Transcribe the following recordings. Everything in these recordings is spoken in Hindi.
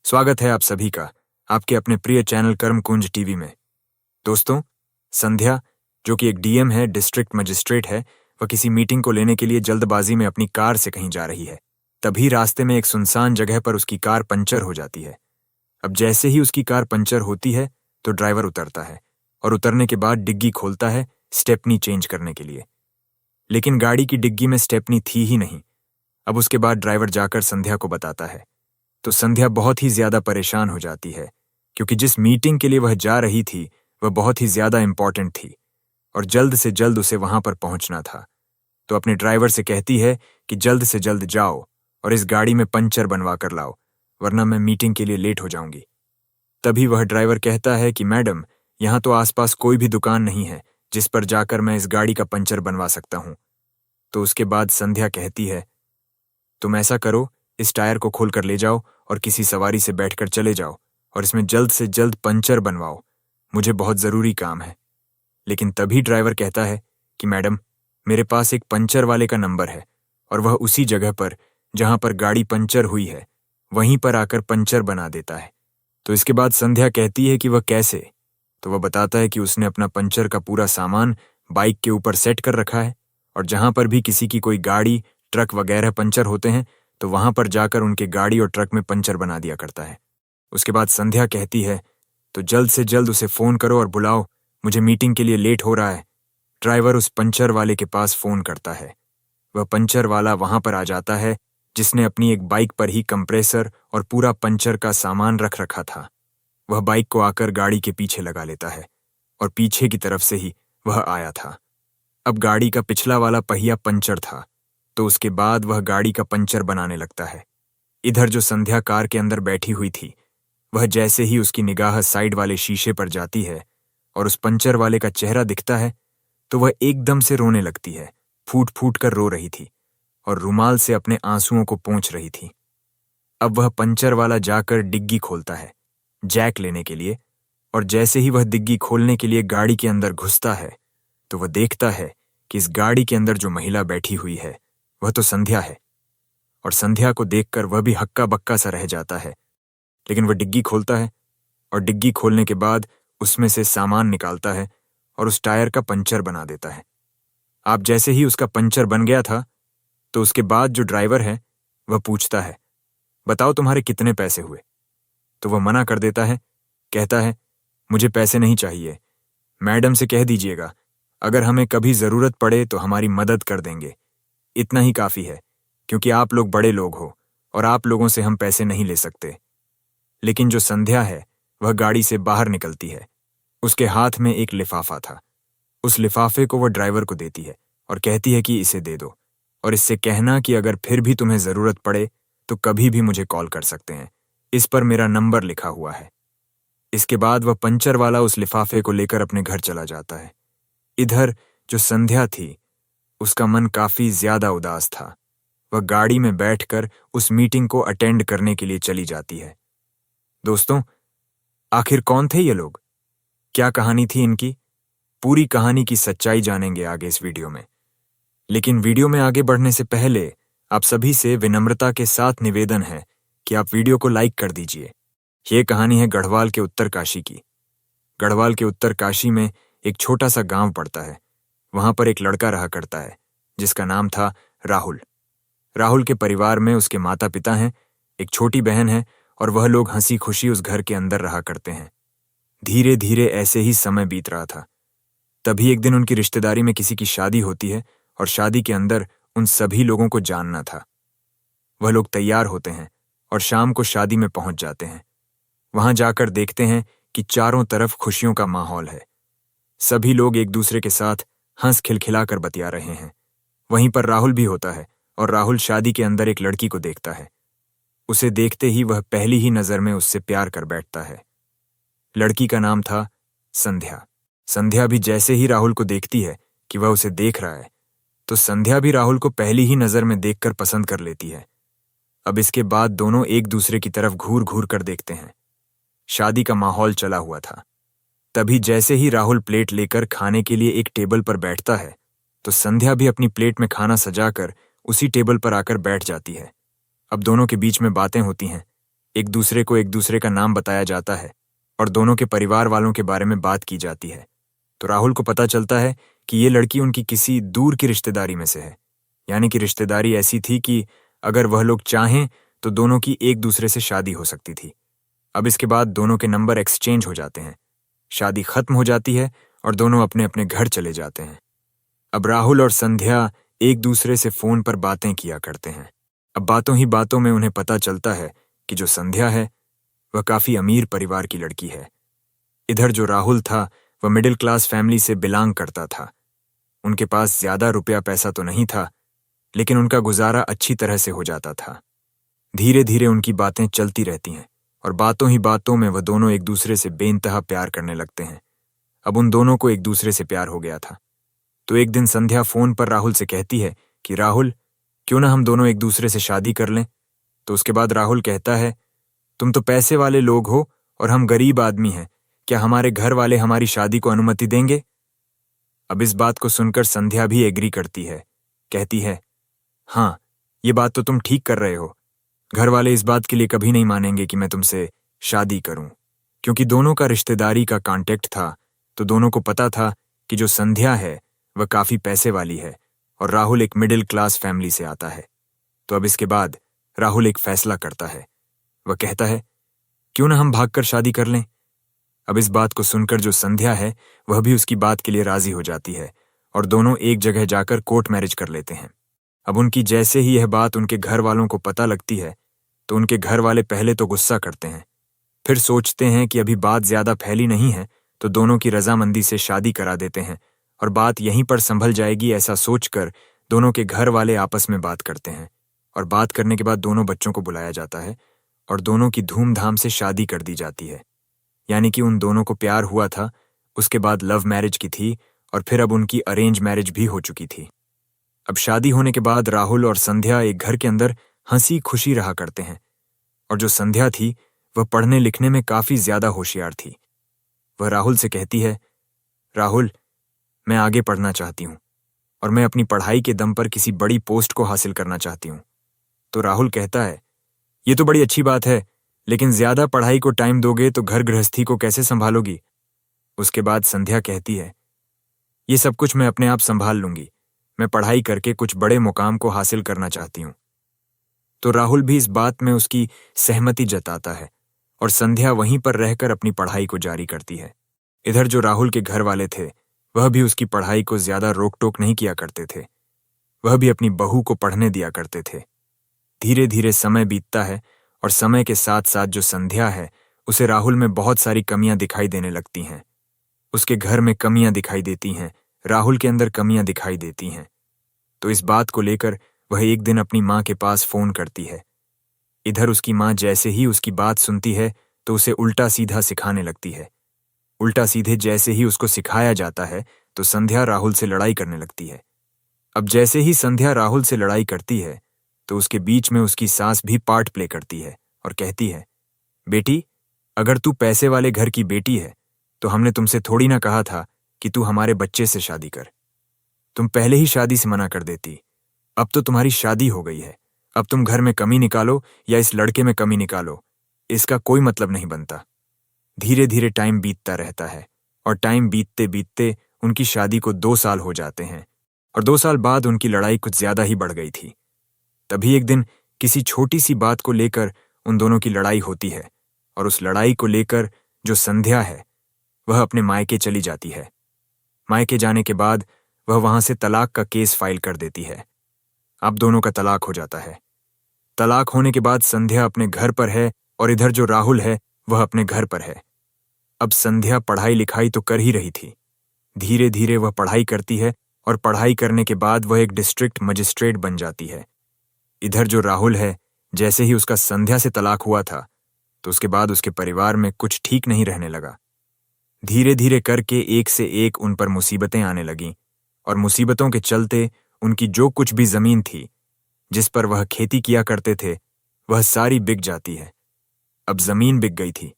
स्वागत है आप सभी का आपके अपने प्रिय चैनल कर्मकुंज टीवी में। दोस्तों, संध्या जो कि एक डीएम है, डिस्ट्रिक्ट मजिस्ट्रेट है, वह किसी मीटिंग को लेने के लिए जल्दबाजी में अपनी कार से कहीं जा रही है। तभी रास्ते में एक सुनसान जगह पर उसकी कार पंचर हो जाती है। अब जैसे ही उसकी कार पंचर होती है तो ड्राइवर उतरता है और उतरने के बाद डिग्गी खोलता है स्टेपनी चेंज करने के लिए। लेकिन गाड़ी की डिग्गी में स्टेपनी थी ही नहीं। अब उसके बाद ड्राइवर जाकर संध्या को बताता है तो संध्या बहुत ही ज्यादा परेशान हो जाती है, क्योंकि जिस मीटिंग के लिए वह जा रही थी वह बहुत ही ज्यादा इंपॉर्टेंट थी और जल्द से जल्द उसे वहां पर पहुंचना था। तो अपने ड्राइवर से कहती है कि जल्द से जल्द जाओ और इस गाड़ी में पंचर बनवा कर लाओ, वरना मैं मीटिंग के लिए लेट हो जाऊंगी। तभी वह ड्राइवर कहता है कि मैडम, यहाँ तो आसपास कोई भी दुकान नहीं है जिस पर जाकर मैं इस गाड़ी का पंचर बनवा सकता हूं। तो उसके बाद संध्या कहती है, तुम ऐसा करो, इस टायर को खोल कर ले जाओ और किसी सवारी से बैठकर चले जाओ और इसमें जल्द से जल्द पंचर बनवाओ, मुझे बहुत जरूरी काम है। लेकिन तभी ड्राइवर कहता है कि मैडम, मेरे पास एक पंचर वाले का नंबर है और वह उसी जगह पर जहां पर गाड़ी पंचर हुई है वहीं पर आकर पंचर बना देता है। तो इसके बाद संध्या कहती है कि वह कैसे। तो वह बताता है कि उसने अपना पंचर का पूरा सामान बाइक के ऊपर सेट कर रखा है और जहां पर भी किसी की कोई गाड़ी, ट्रक वगैरह पंचर होते हैं तो वहां पर जाकर उनके गाड़ी और ट्रक में पंचर बना दिया करता है। उसके बाद संध्या कहती है, तो जल्द से जल्द उसे फोन करो और बुलाओ, मुझे मीटिंग के लिए लेट हो रहा है। ड्राइवर उस पंचर वाले के पास फोन करता है। वह पंचर वाला वहां पर आ जाता है जिसने अपनी एक बाइक पर ही कंप्रेसर और पूरा पंचर का सामान रख रखा था। वह बाइक को आकर गाड़ी के पीछे लगा लेता है और पीछे की तरफ से ही वह आया था। अब गाड़ी का पिछला वाला पहिया पंचर था, तो उसके बाद वह गाड़ी का पंचर बनाने लगता है। इधर जो संध्या कार के अंदर बैठी हुई थी, वह जैसे ही उसकी निगाह साइड वाले शीशे पर जाती है और उस पंचर वाले का चेहरा दिखता है तो वह एकदम से रोने लगती है। फूट फूट कर रो रही थी और रुमाल से अपने आंसुओं को पोंछ रही थी। अब वह पंचर वाला जाकर डिग्गी खोलता है जैक लेने के लिए, और जैसे ही वह डिग्गी खोलने के लिए गाड़ी के अंदर घुसता है तो वह देखता है कि इस गाड़ी के अंदर जो महिला बैठी हुई है वह तो संध्या है। और संध्या को देखकर वह भी हक्का बक्का सा रह जाता है। लेकिन वह डिग्गी खोलता है और डिग्गी खोलने के बाद उसमें से सामान निकालता है और उस टायर का पंचर बना देता है। आप जैसे ही उसका पंचर बन गया था तो उसके बाद जो ड्राइवर है वह पूछता है, बताओ तुम्हारे कितने पैसे हुए। तो वह मना कर देता है, कहता है, मुझे पैसे नहीं चाहिए, मैडम से कह दीजिएगा अगर हमें कभी जरूरत पड़े तो हमारी मदद कर देंगे, इतना ही काफी है, क्योंकि आप लोग बड़े लोग हो और आप लोगों से हम पैसे नहीं ले सकते। लेकिन जो संध्या है वह गाड़ी से बाहर निकलती है। उसके हाथ में एक लिफाफा था। उस लिफाफे को वह ड्राइवर को देती है और कहती है कि इसे दे दो और इससे कहना कि अगर फिर भी तुम्हें जरूरत पड़े तो कभी भी मुझे कॉल कर सकते हैं, इस पर मेरा नंबर लिखा हुआ है। इसके बाद वह पंचर वाला उस लिफाफे को लेकर अपने घर चला जाता है। इधर जो संध्या थी उसका मन काफी ज्यादा उदास था। वह गाड़ी में बैठकर उस मीटिंग को अटेंड करने के लिए चली जाती है। दोस्तों, आखिर कौन थे ये लोग? क्या कहानी थी इनकी? पूरी कहानी की सच्चाई जानेंगे आगे इस वीडियो में। लेकिन वीडियो में आगे बढ़ने से पहले आप सभी से विनम्रता के साथ निवेदन है कि आप वीडियो को लाइक कर दीजिए। ये कहानी है गढ़वाल के उत्तरकाशी की। गढ़वाल के उत्तरकाशी में एक छोटा सा गांव पड़ता है। वहां पर एक लड़का रहा करता है जिसका नाम था राहुल। राहुल के परिवार में उसके माता पिता हैं, एक छोटी बहन है और वह लोग हंसी खुशी उस घर के अंदर रहा करते हैं। धीरे धीरे ऐसे ही समय बीत रहा था। तभी एक दिन उनकी रिश्तेदारी में किसी की शादी होती है और शादी के अंदर उन सभी लोगों को जानना था। वह लोग तैयार होते हैं और शाम को शादी में पहुंच जाते हैं। वहां जाकर देखते हैं कि चारों तरफ खुशियों का माहौल है। सभी लोग एक दूसरे के साथ हंस खिलखिलाकर बतिया रहे हैं। वहीं पर राहुल भी होता है और राहुल शादी के अंदर एक लड़की को देखता है। उसे देखते ही वह पहली ही नजर में उससे प्यार कर बैठता है। लड़की का नाम था संध्या। संध्या भी जैसे ही राहुल को देखती है कि वह उसे देख रहा है तो संध्या भी राहुल को पहली ही नजर में देखकर पसंद कर लेती है। अब इसके बाद दोनों एक दूसरे की तरफ घूर घूर कर देखते हैं। शादी का माहौल चला हुआ था। तभी जैसे ही राहुल प्लेट लेकर खाने के लिए एक टेबल पर बैठता है तो संध्या भी अपनी प्लेट में खाना सजाकर उसी टेबल पर आकर बैठ जाती है। अब दोनों के बीच में बातें होती हैं एक दूसरे को एक दूसरे का नाम बताया जाता है और दोनों के परिवार वालों के बारे में बात की जाती है। तो राहुल को पता चलता है कि ये लड़की उनकी किसी दूर की रिश्तेदारी में से है, यानी कि रिश्तेदारी ऐसी थी कि अगर वह लोग चाहें तो दोनों की एक दूसरे से शादी हो सकती थी। अब इसके बाद दोनों के नंबर एक्सचेंज हो जाते हैं, शादी खत्म हो जाती है और दोनों अपने अपने घर चले जाते हैं। अब राहुल और संध्या एक दूसरे से फोन पर बातें किया करते हैं। अब बातों ही बातों में उन्हें पता चलता है कि जो संध्या है वह काफी अमीर परिवार की लड़की है। इधर जो राहुल था वह मिडिल क्लास फैमिली से बिलोंग करता था। उनके पास ज्यादा रुपया पैसा तो नहीं था, लेकिन उनका गुजारा अच्छी तरह से हो जाता था। धीरे धीरे उनकी बातें चलती रहती हैं और बातों ही बातों में वह दोनों एक दूसरे से बेइंतहा प्यार करने लगते हैं। अब उन दोनों को एक दूसरे से प्यार हो गया था। तो एक दिन संध्या फोन पर राहुल से कहती है कि राहुल, क्यों ना हम दोनों एक दूसरे से शादी कर लें। तो उसके बाद राहुल कहता है, तुम तो पैसे वाले लोग हो और हम गरीब आदमी हैं, क्या हमारे घर वाले हमारी शादी को अनुमति देंगे? अब इस बात को सुनकर संध्या भी एग्री करती है, कहती है, हाँ, ये बात तो तुम ठीक कर रहे हो। घर वाले इस बात के लिए कभी नहीं मानेंगे कि मैं तुमसे शादी करूं, क्योंकि दोनों का रिश्तेदारी का कांटेक्ट था। तो दोनों को पता था कि जो संध्या है वह काफी पैसे वाली है और राहुल एक मिडिल क्लास फैमिली से आता है। तो अब इसके बाद राहुल एक फैसला करता है। वह कहता है, क्यों ना हम भागकर शादी कर लें। अब इस बात को सुनकर जो संध्या है वह भी उसकी बात के लिए राजी हो जाती है और दोनों एक जगह जाकर कोर्ट मैरिज कर लेते हैं। अब उनकी जैसे ही यह बात उनके घर वालों को पता लगती है तो उनके घर वाले पहले तो गुस्सा करते हैं, फिर सोचते हैं कि अभी बात ज्यादा फैली नहीं है तो दोनों की रजामंदी से शादी करा देते हैं और बात यहीं पर संभल जाएगी। ऐसा सोचकर दोनों के घर वाले आपस में बात करते हैं और बात करने के बाद दोनों बच्चों को बुलाया जाता है और दोनों की धूमधाम से शादी कर दी जाती है। यानी कि उन दोनों को प्यार हुआ था, उसके बाद लव मैरिज की थी और फिर अब उनकी अरेंज मैरिज भी हो चुकी थी। अब शादी होने के बाद राहुल और संध्या एक घर के अंदर हंसी खुशी रहा करते हैं और जो संध्या थी वह पढ़ने लिखने में काफी ज्यादा होशियार थी। वह राहुल से कहती है, राहुल, मैं आगे पढ़ना चाहती हूँ और मैं अपनी पढ़ाई के दम पर किसी बड़ी पोस्ट को हासिल करना चाहती हूँ। तो राहुल कहता है, ये तो बड़ी अच्छी बात है, लेकिन ज्यादा पढ़ाई को टाइम दोगे तो घर गृहस्थी को कैसे संभालोगी? उसके बाद संध्या कहती है, ये सब कुछ मैं अपने आप संभाल लूंगी, मैं पढ़ाई करके कुछ बड़े मुकाम को हासिल करना चाहती हूँ। तो राहुल भी इस बात में उसकी सहमति जताता है और संध्या वहीं पर रहकर अपनी पढ़ाई को जारी करती है। इधर जो राहुल के घर वाले थे वह भी उसकी पढ़ाई को ज्यादा रोक टोक नहीं किया करते थे, वह भी अपनी बहू को पढ़ने दिया करते थे। धीरे धीरे समय बीतता है और समय के साथ साथ जो संध्या है उसे राहुल में बहुत सारी कमियां दिखाई देने लगती हैं। उसके घर में कमियां दिखाई देती हैं, राहुल के अंदर कमियां दिखाई देती हैं। तो इस बात को लेकर वह एक दिन अपनी माँ के पास फोन करती है। इधर उसकी माँ जैसे ही उसकी बात सुनती है तो उसे उल्टा सीधा सिखाने लगती है। उल्टा सीधे जैसे ही उसको सिखाया जाता है तो संध्या राहुल से लड़ाई करने लगती है। अब जैसे ही संध्या राहुल से लड़ाई करती है तो उसके बीच में उसकी सास भी पार्ट प्ले करती है और कहती है, बेटी, अगर तू पैसे वाले घर की बेटी है तो हमने तुमसे थोड़ी ना कहा था कि तू हमारे बच्चे से शादी कर। तुम पहले ही शादी से मना कर देती। अब तो तुम्हारी शादी हो गई है, अब तुम घर में कमी निकालो या इस लड़के में कमी निकालो, इसका कोई मतलब नहीं बनता। धीरे धीरे टाइम बीतता रहता है और टाइम बीतते बीतते उनकी शादी को 2 साल हो जाते हैं और 2 साल बाद उनकी लड़ाई कुछ ज्यादा ही बढ़ गई थी। तभी एक दिन किसी छोटी सी बात को लेकर उन दोनों की लड़ाई होती है और उस लड़ाई को लेकर जो संध्या है वह अपने मायके चली जाती है। मायके जाने के बाद वह वहां से तलाक का केस फाइल कर देती है। अब दोनों का तलाक हो जाता है। तलाक होने के बाद संध्या अपने घर पर है और इधर जो राहुल है वह अपने घर पर है। अब संध्या पढ़ाई लिखाई तो कर ही रही थी। धीरे धीरे वह पढ़ाई करती है और पढ़ाई करने के बाद वह एक डिस्ट्रिक्ट मजिस्ट्रेट बन जाती है। इधर जो राहुल है, जैसे ही उसका संध्या से तलाक हुआ था तो उसके बाद उसके परिवार में कुछ ठीक नहीं रहने लगा। धीरे धीरे करके एक से एक उन पर मुसीबतें आने लगीं और मुसीबतों के चलते उनकी जो कुछ भी जमीन थी जिस पर वह खेती किया करते थे वह सारी बिक जाती है। अब जमीन बिक गई थी।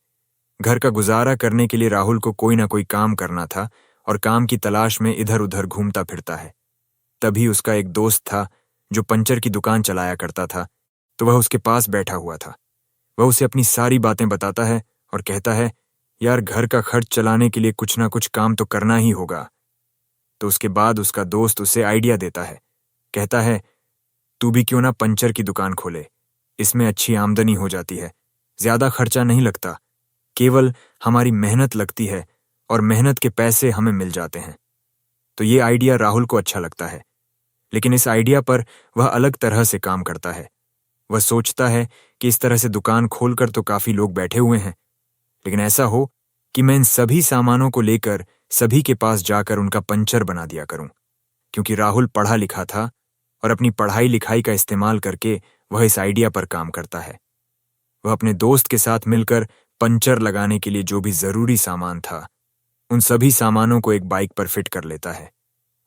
घर का गुजारा करने के लिए राहुल को कोई ना कोई काम करना था और काम की तलाश में इधर उधर घूमता फिरता है। तभी उसका एक दोस्त था जो पंचर की दुकान चलाया करता था, तो वह उसके पास बैठा हुआ था। वह उसे अपनी सारी बातें बताता है और कहता है, यार घर का खर्च चलाने के लिए कुछ ना कुछ काम तो करना ही होगा। तो उसके बाद उसका दोस्त उसे आइडिया देता है, कहता है, तू भी क्यों ना पंचर की दुकान खोले, इसमें अच्छी आमदनी हो जाती है, ज्यादा खर्चा नहीं लगता, केवल हमारी मेहनत लगती है और मेहनत के पैसे हमें मिल जाते हैं। तो ये आइडिया राहुल को अच्छा लगता है, लेकिन इस आइडिया पर वह अलग तरह से काम करता है। वह सोचता है कि इस तरह से दुकान खोलकर तो काफी लोग बैठे हुए हैं, लेकिन ऐसा हो कि मैं इन सभी सामानों को लेकर सभी के पास जाकर उनका पंचर बना दिया करूं। क्योंकि राहुल पढ़ा लिखा था और अपनी पढ़ाई लिखाई का इस्तेमाल करके वह इस आइडिया पर काम करता है। वह अपने दोस्त के साथ मिलकर पंचर लगाने के लिए जो भी जरूरी सामान था, उन सभी सामानों को एक बाइक पर फिट कर लेता है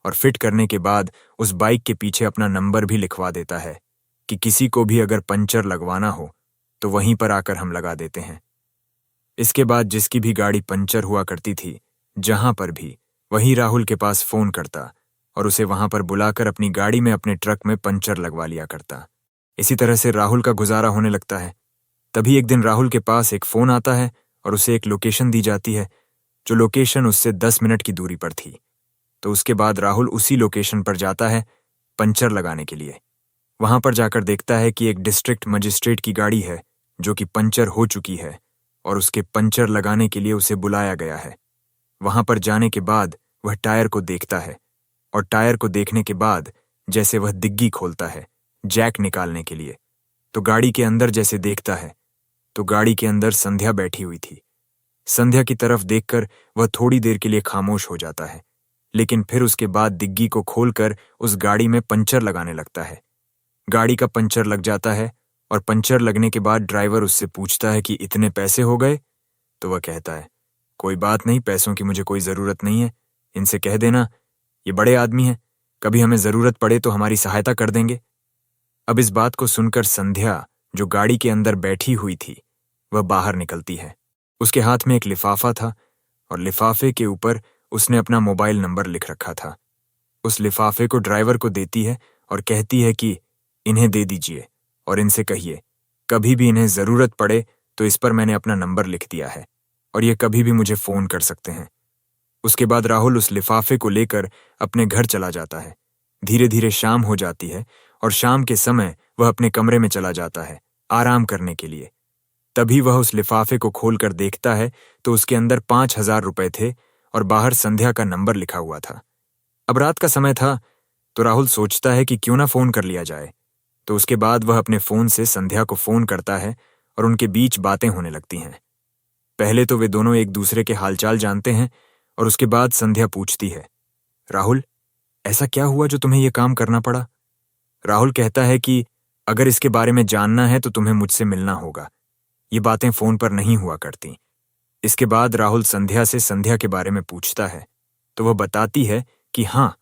और फिट करने के बाद उस बाइक के पीछे अपना नंबर भी लिखवा देता है कि किसी को भी अगर पंचर लगवाना हो तो वहीं पर आकर हम लगा देते हैं। इसके बाद जिसकी भी गाड़ी पंचर हुआ करती थी, जहां पर भी, वही राहुल के पास फोन करता और उसे वहां पर बुलाकर अपनी गाड़ी में अपने ट्रक में पंचर लगवा लिया करता। इसी तरह से राहुल का गुजारा होने लगता है। तभी एक दिन राहुल के पास एक फोन आता है और उसे एक लोकेशन दी जाती है, जो लोकेशन उससे 10 मिनट की दूरी पर थी। तो उसके बाद राहुल उसी लोकेशन पर जाता है पंचर लगाने के लिए। वहां पर जाकर देखता है कि एक डिस्ट्रिक्ट मजिस्ट्रेट की गाड़ी है जो कि पंचर हो चुकी है और उसके पंचर लगाने के लिए उसे बुलाया गया है। वहां पर जाने के बाद वह टायर को देखता है और टायर को देखने के बाद जैसे वह डिग्गी खोलता है जैक निकालने के लिए, तो गाड़ी के अंदर जैसे देखता है तो गाड़ी के अंदर संध्या बैठी हुई थी। संध्या की तरफ देखकर वह थोड़ी देर के लिए खामोश हो जाता है, लेकिन फिर उसके बाद डिग्गी को खोलकर उस गाड़ी में पंचर लगाने लगता है। गाड़ी का पंचर लग जाता है और पंचर लगने के बाद ड्राइवर उससे पूछता है कि इतने पैसे हो गए? तो वह कहता है, कोई बात नहीं, पैसों की मुझे कोई जरूरत नहीं है, इनसे कह देना, ये बड़े आदमी हैं, कभी हमें जरूरत पड़े तो हमारी सहायता कर देंगे। अब इस बात को सुनकर संध्या, जो गाड़ी के अंदर बैठी हुई थी, वह बाहर निकलती है। उसके हाथ में एक लिफाफा था और लिफाफे के ऊपर उसने अपना मोबाइल नंबर लिख रखा था। उस लिफाफे को ड्राइवर को देती है और कहती है कि इन्हें दे दीजिए और इनसे कहिए, कभी भी इन्हें जरूरत पड़े तो इस पर मैंने अपना नंबर लिख दिया है और ये कभी भी मुझे फोन कर सकते हैं। उसके बाद राहुल उस लिफाफे को लेकर अपने घर चला जाता है। धीरे धीरे शाम हो जाती है और शाम के समय वह अपने कमरे में चला जाता है आराम करने के लिए। तभी वह उस लिफाफे को खोलकर देखता है तो उसके अंदर 5,000 रुपए थे और बाहर संध्या का नंबर लिखा हुआ था। अब रात का समय था तो राहुल सोचता है कि क्यों ना फोन कर लिया जाए। तो उसके बाद वह अपने फोन से संध्या को फोन करता है और उनके बीच बातें होने लगती हैं। पहले तो वे दोनों एक दूसरे के हालचाल जानते हैं और उसके बाद संध्या पूछती है, राहुल, ऐसा क्या हुआ जो तुम्हें यह काम करना पड़ा? राहुल कहता है कि अगर इसके बारे में जानना है तो तुम्हें मुझसे मिलना होगा, ये बातें फोन पर नहीं हुआ करती। इसके बाद राहुल संध्या से संध्या के बारे में पूछता है तो वह बताती है कि हाँ,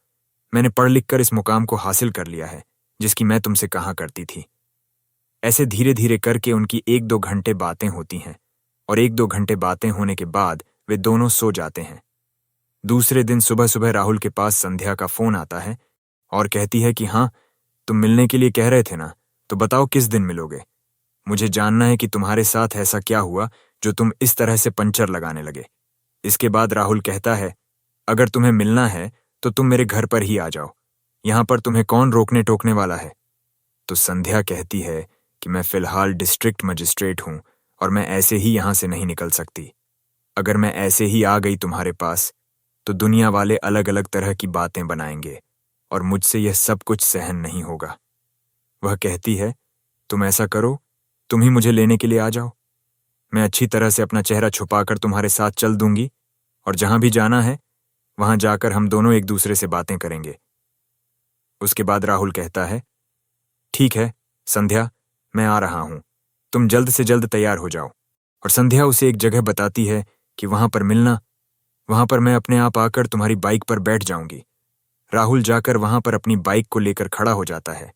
मैंने पढ़ लिख कर इस मुकाम को हासिल कर लिया है जिसकी मैं तुमसे कहा करती थी। ऐसे धीरे धीरे करके उनकी 1-2 घंटे बातें होती हैं और 1-2 घंटे बातें होने के बाद वे दोनों सो जाते हैं। दूसरे दिन सुबह सुबह राहुल के पास संध्या का फोन आता है और कहती है कि हाँ, तुम मिलने के लिए कह रहे थे ना, तो बताओ किस दिन मिलोगे? मुझे जानना है कि तुम्हारे साथ ऐसा क्या हुआ जो तुम इस तरह से पंचर लगाने लगे। इसके बाद राहुल कहता है, अगर तुम्हें मिलना है तो तुम मेरे घर पर ही आ जाओ, यहां पर तुम्हें कौन रोकने टोकने वाला है? तो संध्या कहती है कि मैं फिलहाल डिस्ट्रिक्ट मजिस्ट्रेट हूं और मैं ऐसे ही यहां से नहीं निकल सकती। अगर मैं ऐसे ही आ गई तुम्हारे पास तो दुनिया वाले अलग अलग तरह की बातें बनाएंगे और मुझसे यह सब कुछ सहन नहीं होगा। वह कहती है, तुम ऐसा करो, तुम ही मुझे लेने के लिए आ जाओ, मैं अच्छी तरह से अपना चेहरा छुपाकर तुम्हारे साथ चल दूंगी और जहां भी जाना है वहां जाकर हम दोनों एक दूसरे से बातें करेंगे। उसके बाद राहुल कहता है, ठीक है संध्या, मैं आ रहा हूं, तुम जल्द से जल्द तैयार हो जाओ। और संध्या उसे एक जगह बताती है कि वहां पर मिलना, वहां पर मैं अपने आप आकर तुम्हारी बाइक पर बैठ जाऊंगी। राहुल जाकर वहां पर अपनी बाइक को लेकर खड़ा हो जाता है।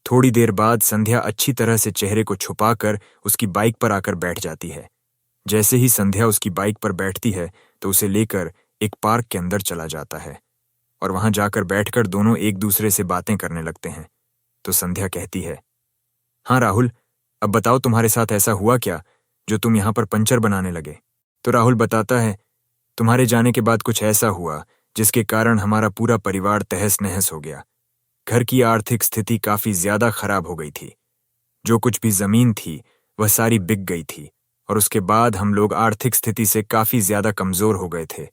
थोड़ी देर बाद संध्या अच्छी तरह से चेहरे को छुपाकर उसकी बाइक पर आकर बैठ जाती है। जैसे ही संध्या उसकी बाइक पर बैठती है तो उसे लेकर एक पार्क के अंदर चला जाता है और वहां जाकर बैठकर दोनों एक दूसरे से बातें करने लगते हैं। तो संध्या कहती है, हाँ राहुल, अब बताओ तुम्हारे साथ ऐसा हुआ क्या जो तुम यहाँ पर पंचर बनाने लगे। तो राहुल बताता है, तुम्हारे जाने के बाद कुछ ऐसा हुआ जिसके कारण हमारा पूरा परिवार तहस नहस हो गया। घर की आर्थिक स्थिति काफी ज्यादा खराब हो गई थी। जो कुछ भी जमीन थी वह सारी बिक गई थी और उसके बाद हम लोग आर्थिक स्थिति से काफी ज्यादा कमजोर हो गए थे।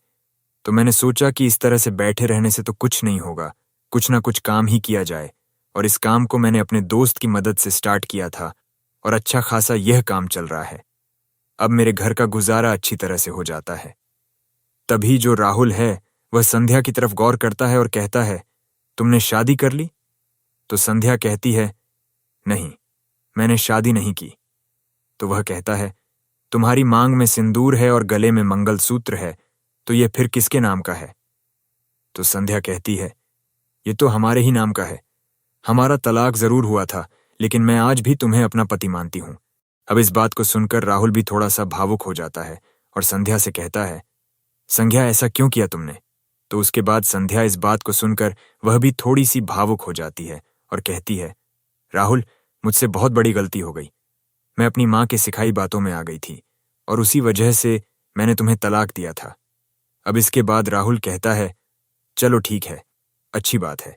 तो मैंने सोचा कि इस तरह से बैठे रहने से तो कुछ नहीं होगा, कुछ ना कुछ काम ही किया जाए। और इस काम को मैंने अपने दोस्त की मदद से स्टार्ट किया था और अच्छा खासा यह काम चल रहा है। अब मेरे घर का गुजारा अच्छी तरह से हो जाता है। तभी जो राहुल है वह संध्या की तरफ गौर करता है और कहता है, तुमने शादी कर ली? तो संध्या कहती है, नहीं, मैंने शादी नहीं की। तो वह कहता है, तुम्हारी मांग में सिंदूर है और गले में मंगलसूत्र है, तो यह फिर किसके नाम का है? तो संध्या कहती है, ये तो हमारे ही नाम का है। हमारा तलाक जरूर हुआ था, लेकिन मैं आज भी तुम्हें अपना पति मानती हूं। अब इस बात को सुनकर राहुल भी थोड़ा सा भावुक हो जाता है और संध्या से कहता है, संध्या ऐसा क्यों किया तुमने? तो उसके बाद संध्या इस बात को सुनकर वह भी थोड़ी सी भावुक हो जाती है और कहती है, राहुल, मुझसे बहुत बड़ी गलती हो गई। मैं अपनी माँ के सिखाई बातों में आ गई थी और उसी वजह से मैंने तुम्हें तलाक दिया था। अब इसके बाद राहुल कहता है, चलो ठीक है, अच्छी बात है।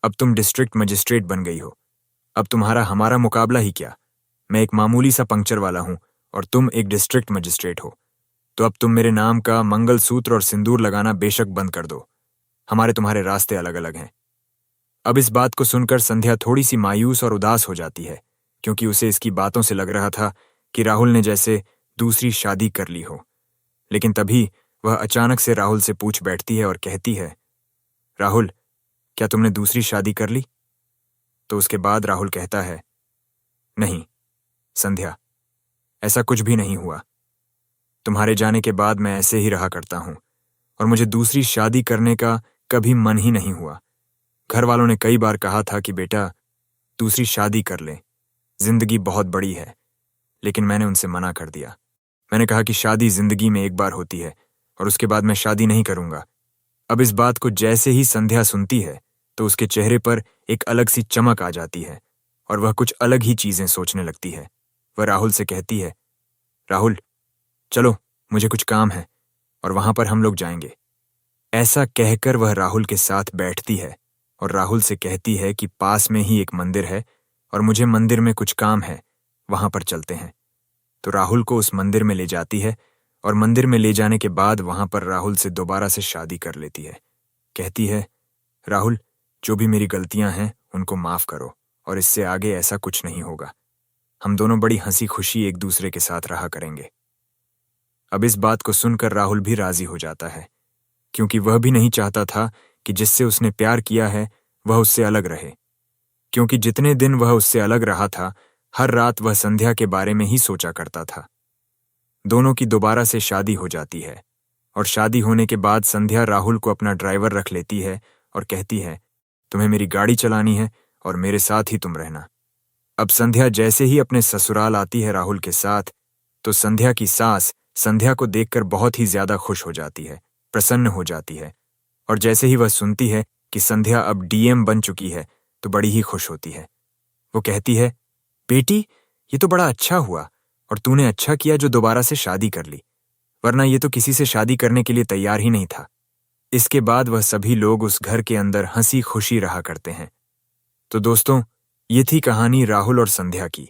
अब तुम डिस्ट्रिक्ट मजिस्ट्रेट बन गई हो। अब तुम्हारा हमारा मुकाबला ही क्या। मैं एक मामूली सा पंक्चर वाला हूं और तुम एक डिस्ट्रिक्ट मजिस्ट्रेट हो। तो अब तुम मेरे नाम का मंगलसूत्र और सिंदूर लगाना बेशक बंद कर दो। हमारे तुम्हारे रास्ते अलग अलग हैं। अब इस बात को सुनकर संध्या थोड़ी सी मायूस और उदास हो जाती है, क्योंकि उसे इसकी बातों से लग रहा था कि राहुल ने जैसे दूसरी शादी कर ली हो। लेकिन तभी वह अचानक से राहुल से पूछ बैठती है और कहती है, राहुल, क्या तुमने दूसरी शादी कर ली? तो उसके बाद राहुल कहता है, नहीं संध्या, ऐसा कुछ भी नहीं हुआ। तुम्हारे जाने के बाद मैं ऐसे ही रहा करता हूं और मुझे दूसरी शादी करने का कभी मन ही नहीं हुआ। घर वालों ने कई बार कहा था कि बेटा दूसरी शादी कर ले, जिंदगी बहुत बड़ी है, लेकिन मैंने उनसे मना कर दिया। मैंने कहा कि शादी जिंदगी में एक बार होती है और उसके बाद मैं शादी नहीं करूंगा। अब इस बात को जैसे ही संध्या सुनती है तो उसके चेहरे पर एक अलग सी चमक आ जाती है और वह कुछ अलग ही चीजें सोचने लगती है। वह राहुल से कहती है, राहुल, चलो, मुझे कुछ काम है और वहां पर हम लोग जाएंगे। ऐसा कहकर वह राहुल के साथ बैठती है और राहुल से कहती है कि पास में ही एक मंदिर है और मुझे मंदिर में कुछ काम है, वहां पर चलते हैं। तो राहुल को उस मंदिर में ले जाती है और मंदिर में ले जाने के बाद वहां पर राहुल से दोबारा से शादी कर लेती है। कहती है, राहुल, जो भी मेरी गलतियां हैं उनको माफ करो और इससे आगे ऐसा कुछ नहीं होगा। हम दोनों बड़ी हंसी खुशी एक दूसरे के साथ रहा करेंगे। अब इस बात को सुनकर राहुल भी राजी हो जाता है, क्योंकि वह भी नहीं चाहता था कि जिससे उसने प्यार किया है वह उससे अलग रहे। क्योंकि जितने दिन वह उससे अलग रहा था, हर रात वह संध्या के बारे में ही सोचा करता था। दोनों की दोबारा से शादी हो जाती है और शादी होने के बाद संध्या राहुल को अपना ड्राइवर रख लेती है और कहती है, तुम्हें मेरी गाड़ी चलानी है और मेरे साथ ही तुम रहना। अब संध्या जैसे ही अपने ससुराल आती है राहुल के साथ, तो संध्या की सास संध्या को देखकर बहुत ही ज्यादा खुश हो जाती है, प्रसन्न हो जाती है। और जैसे ही वह सुनती है कि संध्या अब डीएम बन चुकी है तो बड़ी ही खुश होती है। वो कहती है, बेटी, ये तो बड़ा अच्छा हुआ और तूने अच्छा किया जो दोबारा से शादी कर ली, वरना ये तो किसी से शादी करने के लिए तैयार ही नहीं था। इसके बाद वह सभी लोग उस घर के अंदर हंसी खुशी रहा करते हैं। तो दोस्तों, ये थी कहानी राहुल और संध्या की,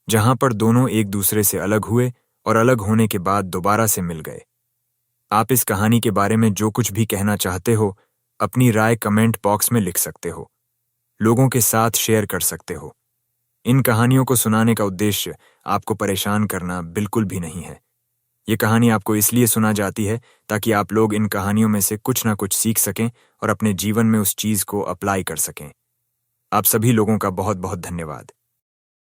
जहां पर दोनों एक दूसरे से अलग हुए और अलग होने के बाद दोबारा से मिल गए। आप इस कहानी के बारे में जो कुछ भी कहना चाहते हो, अपनी राय कमेंट बॉक्स में लिख सकते हो, लोगों के साथ शेयर कर सकते हो। इन कहानियों को सुनाने का उद्देश्य आपको परेशान करना बिल्कुल भी नहीं है। ये कहानी आपको इसलिए सुना जाती है ताकि आप लोग इन कहानियों में से कुछ ना कुछ सीख सकें और अपने जीवन में उस चीज को अप्लाई कर सकें। आप सभी लोगों का बहुत बहुत धन्यवाद।